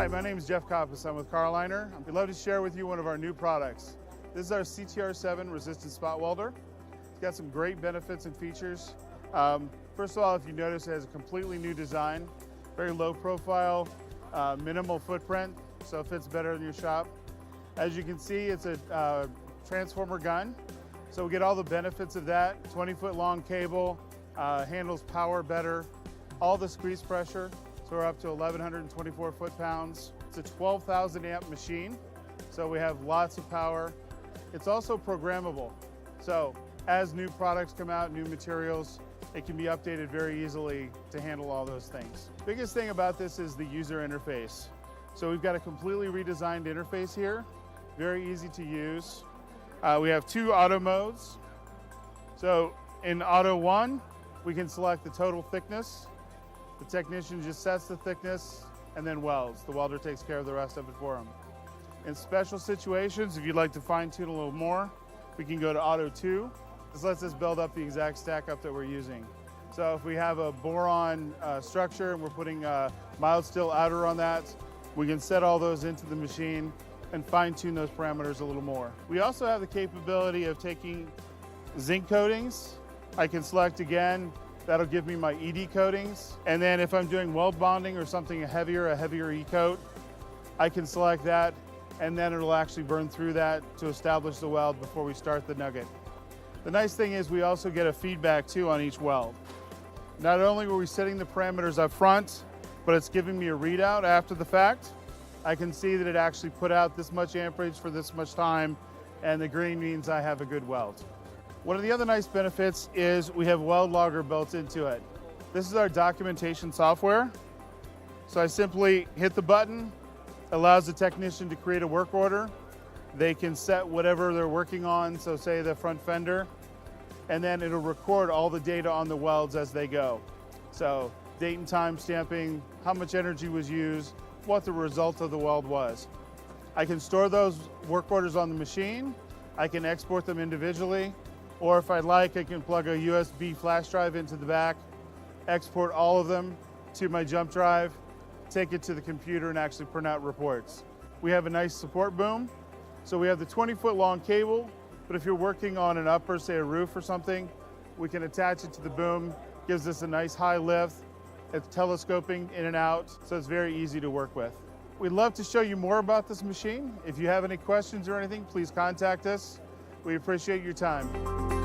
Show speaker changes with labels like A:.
A: Hi, my name is Jeff Koppas. I'm with Carliner. We'd love to share with you one of our new products. This is our CTR 7 resistant spot welder. It's got some great benefits and features. First of all, if you notice, it has a completely new design, very low profile, minimal footprint, so it fits better in your shop. As you can see, it's a transformer gun, so we get all the benefits of that. 20-foot long cable, handles power better, all the squeeze pressure, so we're up to 1,124 foot-pounds. It's a 12,000 amp machine, so we have lots of power. It's also programmable, so as new products come out, new materials, it can be updated very easily to handle all those things. Biggest thing about this is the user interface. So we've got a completely redesigned interface here, very easy to use. We have two auto modes. So in auto 1, we can select the total thickness. The technician just sets the thickness and then welds. The welder takes care of the rest of it for him. In special situations, if you'd like to fine tune a little more, we can go to auto 2. This lets us build up the exact stack up that we're using. So if we have a boron structure and we're putting a mild steel outer on that, we can set all those into the machine and fine tune those parameters a little more. We also have the capability of taking zinc coatings. I can select again, that'll give me my ED coatings. And then if I'm doing weld bonding or something heavier, a heavier E-coat, I can select that and then it'll actually burn through that to establish the weld before we start the nugget. The nice thing is we also get a feedback too on each weld. Not only were we setting the parameters up front, but it's giving me a readout after the fact. I can see that it actually put out this much amperage for this much time, and the green means I have a good weld. One of the other nice benefits is we have weld logger built into it. This is our documentation software. So I simply hit the button, allows the technician to create a work order. They can set whatever they're working on, so say the front fender, and then it'll record all the data on the welds as they go. So date and time stamping, how much energy was used, what the result of the weld was. I can store those work orders on the machine, I can export them individually, or if I'd like, I can plug a USB flash drive into the back, export all of them to my jump drive, take it to the computer and actually print out reports. We have a nice support boom. So we have the 20-foot long cable, but if you're working on an upper, say a roof or something, we can attach it to the boom, gives us a nice high lift. It's telescoping in and out, so it's very easy to work with. We'd love to show you more about this machine. If you have any questions or anything, please contact us. We appreciate your time.